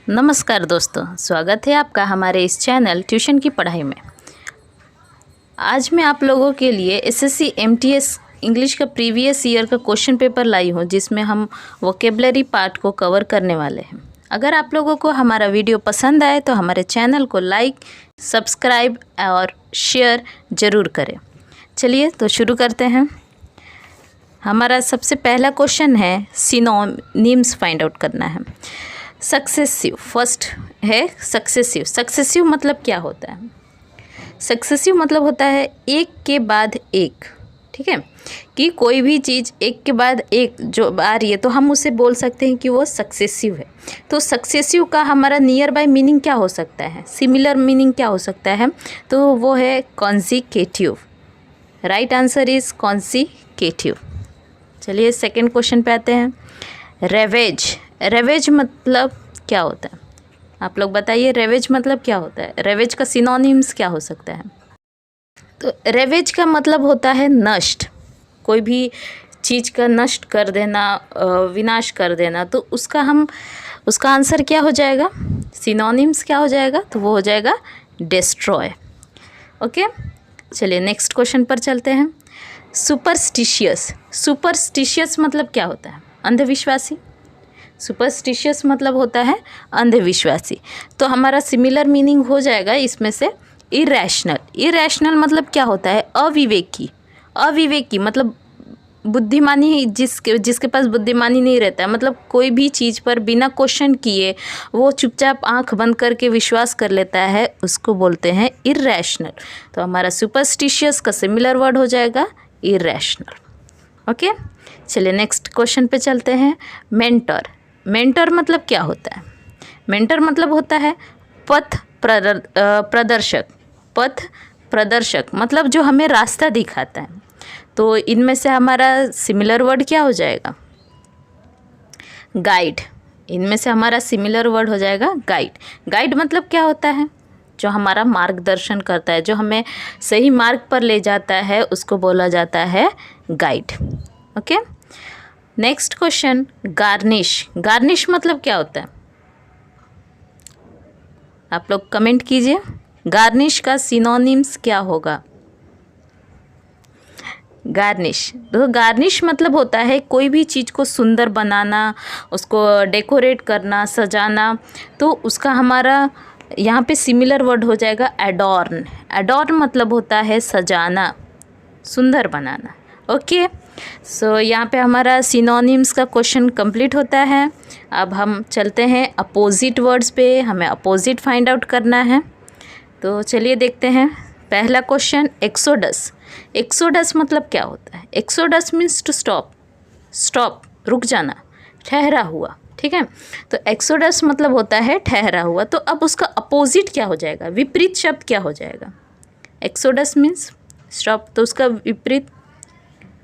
नमस्कार दोस्तों, स्वागत है आपका हमारे इस चैनल ट्यूशन की पढ़ाई में। आज मैं आप लोगों के लिए एसएससी एमटीएस इंग्लिश का प्रीवियस ईयर का क्वेश्चन पेपर लाई हूँ, जिसमें हम वोकेबलरी पार्ट को कवर करने वाले हैं। अगर आप लोगों को हमारा वीडियो पसंद आए तो हमारे चैनल को लाइक, सब्सक्राइब और शेयर ज़रूर करें। चलिए तो शुरू करते हैं। हमारा सबसे पहला क्वेश्चन है सिनोनिम्स फाइंड आउट करना है। सक्सेसिव फर्स्ट है सक्सेसिव। सक्सेसिव मतलब क्या होता है? सक्सेसिव मतलब होता है एक के बाद एक, ठीक है, कि कोई भी चीज़ एक के बाद एक जो आ रही है तो हम उसे बोल सकते हैं कि वो सक्सेसिव है। तो सक्सेसिव का हमारा नियर बाय मीनिंग क्या हो सकता है, सिमिलर मीनिंग क्या हो सकता है? तो वो है consecutive. Right answer is consecutive. चलिए सेकेंड क्वेश्चन पे आते हैं। रेवेज। रेवेज मतलब क्या होता है? आप लोग बताइए, रेवेज मतलब क्या होता है? रेवेज का सिनोनिम्स क्या हो सकता है? तो रेवेज का मतलब होता है नष्ट, कोई भी चीज़ का नष्ट कर देना, विनाश कर देना। तो उसका आंसर क्या हो जाएगा, सिनोनिम्स क्या हो जाएगा? तो वो हो जाएगा डिस्ट्रॉय। ओके, चलिए नेक्स्ट क्वेश्चन पर चलते हैं। सुपरस्टिशियस। सुपरस्टिशियस मतलब क्या होता है? अंधविश्वासी। सुपरस्टिशियस मतलब होता है अंधविश्वासी। तो हमारा सिमिलर मीनिंग हो जाएगा इसमें से इरैशनल। इरैशनल मतलब क्या होता है? अविवेकी। अविवेकी मतलब बुद्धिमानी, जिसके पास बुद्धिमानी नहीं रहता है, मतलब कोई भी चीज़ पर बिना क्वेश्चन किए वो चुपचाप आंख बंद करके विश्वास कर लेता है, उसको बोलते हैं इरैशनल। तो हमारा सुपरस्टिशियस का सिमिलर वर्ड हो जाएगा इरैशनल। ओके, चलिए नेक्स्ट क्वेश्चन पे चलते हैं। मेंटर। मेंटर मतलब क्या होता है? मेंटर मतलब होता है पथ प्रदर्शक। पथ प्रदर्शक मतलब जो हमें रास्ता दिखाता है। तो इनमें से हमारा सिमिलर वर्ड क्या हो जाएगा? गाइड। इनमें से हमारा सिमिलर वर्ड हो जाएगा गाइड। गाइड मतलब क्या होता है? जो हमारा मार्गदर्शन करता है, जो हमें सही मार्ग पर ले जाता है, उसको बोला जाता है guide. Okay, next question. Garnish. Garnish मतलब क्या होता है? आप लोग कमेंट कीजिए, गार्निश का सिनोनिम्स क्या होगा? गार्निश। तो गार्निश मतलब होता है कोई भी चीज़ को सुंदर बनाना, उसको डेकोरेट करना, सजाना। तो उसका हमारा यहाँ पे सिमिलर वर्ड हो जाएगा एडॉर्न। एडॉर्न मतलब होता है सजाना, सुंदर बनाना। ओके, सो यहाँ पे हमारा सिनोनिम्स का क्वेश्चन कंप्लीट होता है। अब हम चलते हैं अपोजिट वर्ड्स पे, हमें अपोजिट फाइंड आउट करना है। तो चलिए देखते हैं। पहला क्वेश्चन, एक्सोडस। एक्सोडस मतलब क्या होता है? Exodus means to stop. Stop, रुक जाना, ठहरा हुआ, ठीक है। तो एक्सोडस मतलब होता है ठहरा हुआ। तो अब उसका अपोजिट क्या हो जाएगा, विपरीत शब्द क्या हो जाएगा? एक्सोडस मीन्स स्टॉप, तो उसका विपरीत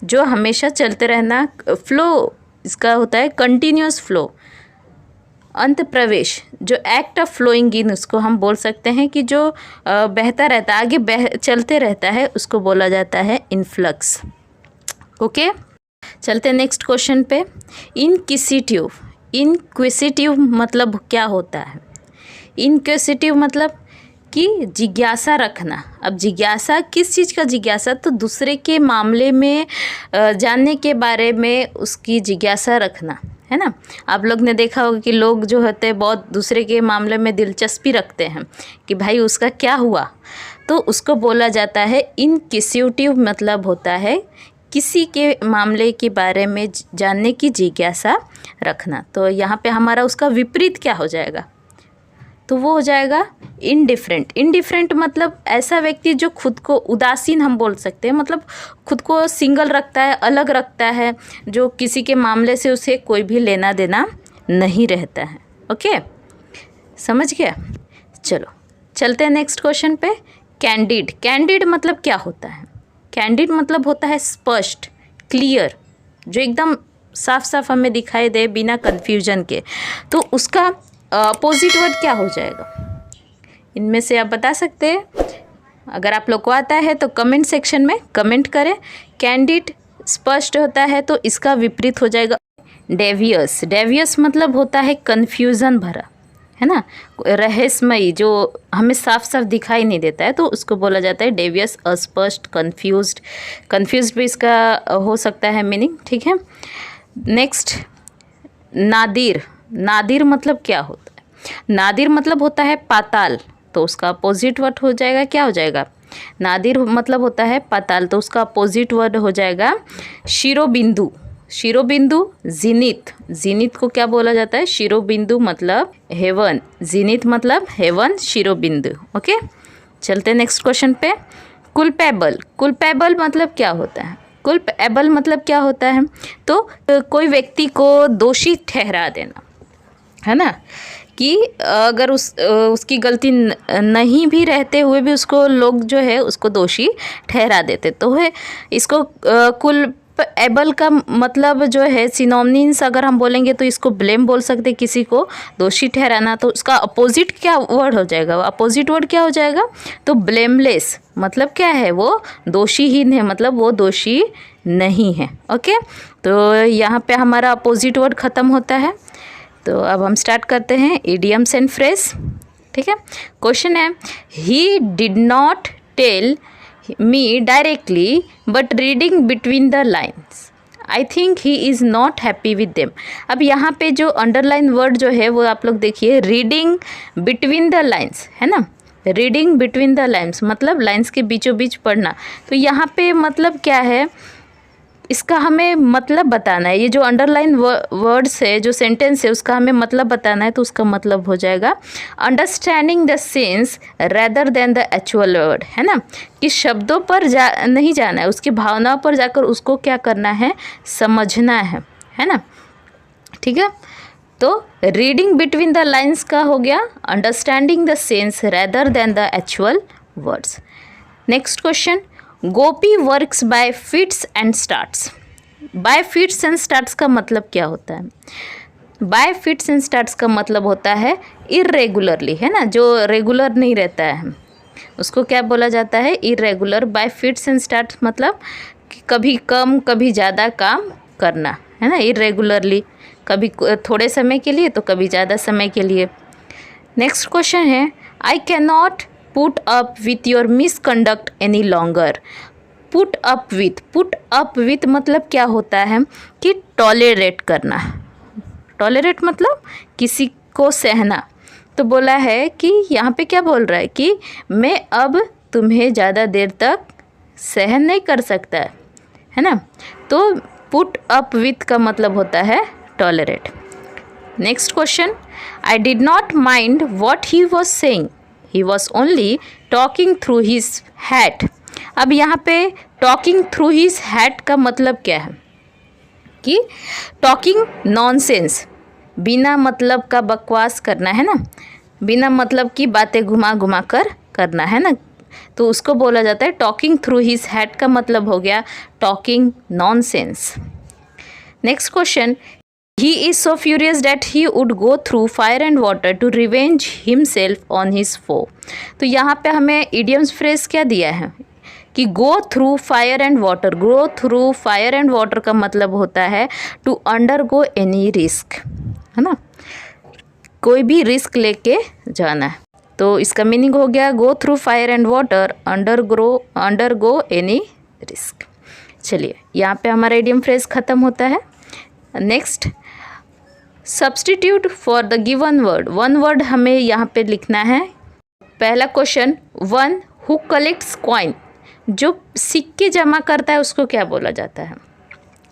जो हमेशा चलते रहना, फ्लो, इसका होता है कंटिन्यूअस फ्लो। अंत प्रवेश, जो एक्ट ऑफ फ्लोइंग इन, उसको हम बोल सकते हैं कि जो बहता रहता है, आगे चलते रहता है, उसको बोला जाता है इनफ्लक्स। ओके, चलते हैं नेक्स्ट क्वेश्चन पे। इनक्विसिटिव। इनक्विसिटिव मतलब क्या होता है? इनक्विसिटिव मतलब कि जिज्ञासा रखना। अब जिज्ञासा किस चीज़ का जिज्ञासा? तो दूसरे के मामले में जानने के बारे में उसकी जिज्ञासा रखना, है ना। आप लोग ने देखा होगा कि लोग जो होते हैं बहुत दूसरे के मामले में दिलचस्पी रखते हैं कि भाई उसका क्या हुआ, तो उसको बोला जाता है इनक्विसिटिव। मतलब होता है किसी के मामले के बारे में जानने की जिज्ञासा रखना। तो यहाँ पे हमारा उसका विपरीत क्या हो जाएगा? तो वो हो जाएगा इनडिफरेंट। इनडिफरेंट मतलब ऐसा व्यक्ति जो खुद को उदासीन हम बोल सकते हैं, मतलब खुद को सिंगल रखता है, अलग रखता है, जो किसी के मामले से उसे कोई भी लेना देना नहीं रहता है। ओके, समझ गया? चलो चलते हैं नेक्स्ट क्वेश्चन पे। कैंडिड। कैंडिड मतलब क्या होता है? कैंडिड मतलब होता है स्पष्ट, क्लियर, जो एकदम साफ साफ हमें दिखाई दे बिना कन्फ्यूजन के। तो उसका अपोजिट वर्ड क्या हो जाएगा? इनमें से आप बता सकते हैं। अगर आप लोग को आता है तो कमेंट सेक्शन में कमेंट करें। कैंडिड स्पष्ट होता है, तो इसका विपरीत हो जाएगा डेवियस। डेवियस मतलब होता है कन्फ्यूज़न भरा, है ना, रहस्यमयी, जो हमें साफ साफ दिखाई नहीं देता है, तो उसको बोला जाता है डेवियस, अस्पष्ट, कन्फ्यूज्ड। कन्फ्यूज्ड भी इसका हो सकता है मीनिंग, ठीक है। नेक्स्ट, नादिर। नादिर मतलब क्या होता है? नादिर मतलब होता है पाताल, तो उसका अपोजिट वर्ड हो जाएगा, क्या हो जाएगा? नादिर मतलब होता है पाताल, तो उसका अपोजिट वर्ड हो जाएगा शिरोबिंदु। शिरोबिंदु, जीनित। जीनित को क्या बोला जाता है? शिरोबिंदु मतलब हेवन, जीनित मतलब हेवन, शिरोबिंदु। ओके, चलते हैं नेक्स्ट क्वेश्चन पे। कुलपेबल। कुलपेबल मतलब क्या होता है? कुलपेबल मतलब क्या होता है? तो कोई व्यक्ति को दोषी ठहरा देना, है ना, कि अगर उसकी गलती नहीं भी रहते हुए भी उसको लोग जो है उसको दोषी ठहरा देते, तो है इसको कुलपेबल का मतलब जो है सिनोनिम्स अगर हम बोलेंगे तो इसको ब्लेम बोल सकते, किसी को दोषी ठहराना, तो उसका अपोजिट क्या वर्ड हो जाएगा? अपोजिट वर्ड क्या हो जाएगा? तो ब्लेमलेस मतलब क्या है? वो दोषीहीन है, मतलब वो दोषी नहीं है। ओके, तो यहाँ पे हमारा अपोजिट वर्ड ख़त्म होता है। तो अब हम स्टार्ट करते हैं इडियम्स एंड फ्रेज, ठीक है। क्वेश्चन है, he did not tell me directly but reading between the lines, I think he is not happy with them. अब यहाँ पे जो अंडरलाइन वर्ड जो है वो आप लोग देखिए, रीडिंग बिटवीन द लाइन्स, है ना, रीडिंग बिटवीन द लाइन्स मतलब लाइन्स के बीचों बीच पढ़ना। तो यहाँ पे मतलब क्या है, इसका हमें मतलब बताना है। ये जो अंडरलाइन वर्ड्स है, जो सेंटेंस है, उसका हमें मतलब बताना है, तो उसका मतलब हो जाएगा understanding the sense rather than the actual word, है ना, कि शब्दों पर नहीं जाना है, उसकी भावनाओं पर जाकर उसको क्या करना है? समझना है ना, ठीक है। तो रीडिंग बिटवीन द लाइन्स का हो गया understanding the sense rather than the actual words. Next question, Gopi works by fits and starts. Bye fits and starts का मतलब क्या होता है? बाय फिट्स एंड स्टार्ट्स का मतलब होता है इरेगुलरली, है ना, जो रेगुलर नहीं रहता है उसको क्या बोला जाता है? Irregular. Bye fits and starts मतलब कभी कम कभी ज़्यादा काम करना, है ना, इरेगुलरली, कभी थोड़े समय के लिए तो कभी ज़्यादा समय के लिए। नेक्स्ट क्वेश्चन है, I can not put up with your misconduct any longer. Put up with मतलब क्या होता है? कि टॉलरेट करना। टॉलरेट मतलब किसी को सहना। तो बोला है कि यहाँ पे क्या बोल रहा है कि मैं अब तुम्हें ज़्यादा देर तक सहन नहीं कर सकता है ना। तो पुट अप विथ का मतलब होता है tolerate. Next question, I did not mind what he was saying, he was only talking through his hat. अब यहाँ पे टॉकिंग थ्रू हिज हैट का मतलब क्या है? कि टॉकिंग नॉनसेंस, बिना मतलब का बकवास करना, है ना, बिना मतलब की बातें घुमा घुमा कर करना, है ना, तो उसको बोला जाता है टॉकिंग थ्रू हिज हैट का मतलब हो गया talking nonsense. Next question, he is so furious that he would go through fire and water to revenge himself on his foe। तो यहाँ पे हमें idioms phrase क्या दिया है कि go through fire and water। go through fire and water का मतलब होता है to undergo any risk, है ना, कोई भी रिस्क लेके जाना है। तो इसका मीनिंग हो गया go through fire and water, undergo any risk। चलिए, यहाँ पे हमारा idiom phrase ख़त्म होता है। Next, substitute for the given word. One word हमें यहाँ पे लिखना है। पहला question, one who collects coin, जो सिक्के जमा करता है उसको क्या बोला जाता है?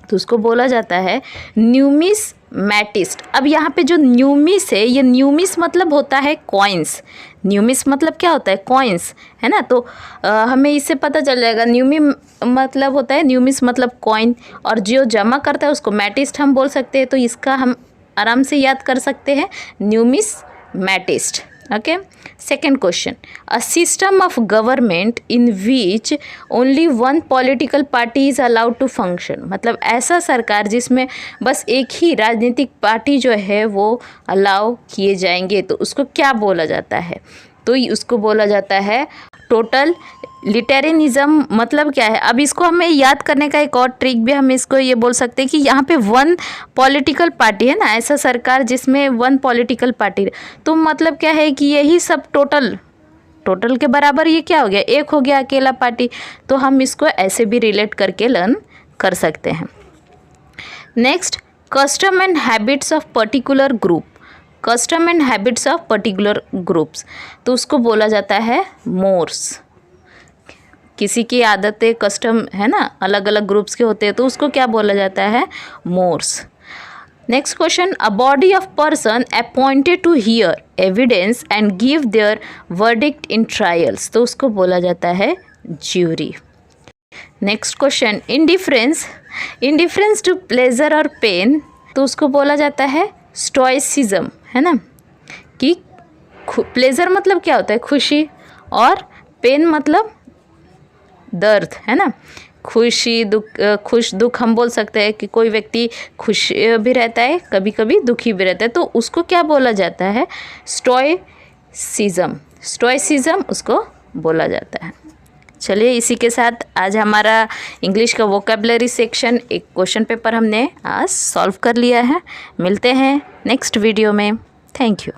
तो उसको बोला जाता है न्यूमिसमैटिस्ट। अब यहाँ पे जो न्यूमिस है, ये न्यूमिस मतलब होता है कॉइन्स। न्यूमिस मतलब क्या होता है? कॉइन्स, है ना। तो हमें इससे पता चल जाएगा न्यूमी मतलब होता है, न्यूमिस मतलब कॉइन, और जो जमा करता है उसको मैटिस्ट हम बोल सकते हैं। तो इसका हम आराम से याद कर सकते हैं, numismatist. Okay. Second question, a system of government in which only one political party is allowed to function. मतलब ऐसा सरकार जिसमें बस एक ही राजनीतिक पार्टी जो है वो अलाउ किए जाएंगे, तो उसको क्या बोला जाता है? तो उसको बोला जाता है टोटल लिटेरियनिज्म मतलब क्या है? अब इसको हमें याद करने का एक और ट्रिक भी हम इसको ये बोल सकते हैं कि यहाँ पे वन पॉलिटिकल पार्टी है ना, ऐसा सरकार जिसमें वन पॉलिटिकल पार्टी, तो मतलब क्या है कि यही सब टोटल के बराबर ये क्या हो गया? एक हो गया अकेला पार्टी। तो हम इसको ऐसे भी रिलेट करके लर्न कर सकते हैं। Next, custom and habits of particular group. Custom and habits of particular groups, तो उसको बोला जाता है मोर्स। किसी की आदतें कस्टम है ना, अलग अलग ग्रुप्स के होते हैं, तो उसको क्या बोला जाता है? Mores. Next question, a body of person appointed to hear evidence and give their verdict in trials, तो उसको बोला जाता है jury. Next question, indifference to pleasure और पेन, तो उसको बोला जाता है स्टोइसिज्म, है ना, कि प्लेजर मतलब क्या होता है? खुशी, और पेन मतलब दर्द, है ना। खुशी दुख हम बोल सकते हैं कि कोई व्यक्ति खुश भी रहता है, कभी कभी दुखी भी रहता है, तो उसको क्या बोला जाता है? स्टोइसिज्म उसको बोला जाता है। चलिए, इसी के साथ आज हमारा इंग्लिश का वोकेबलरी सेक्शन एक क्वेश्चन पेपर हमने आज सॉल्व कर लिया है। मिलते हैं नेक्स्ट वीडियो में। Thank you.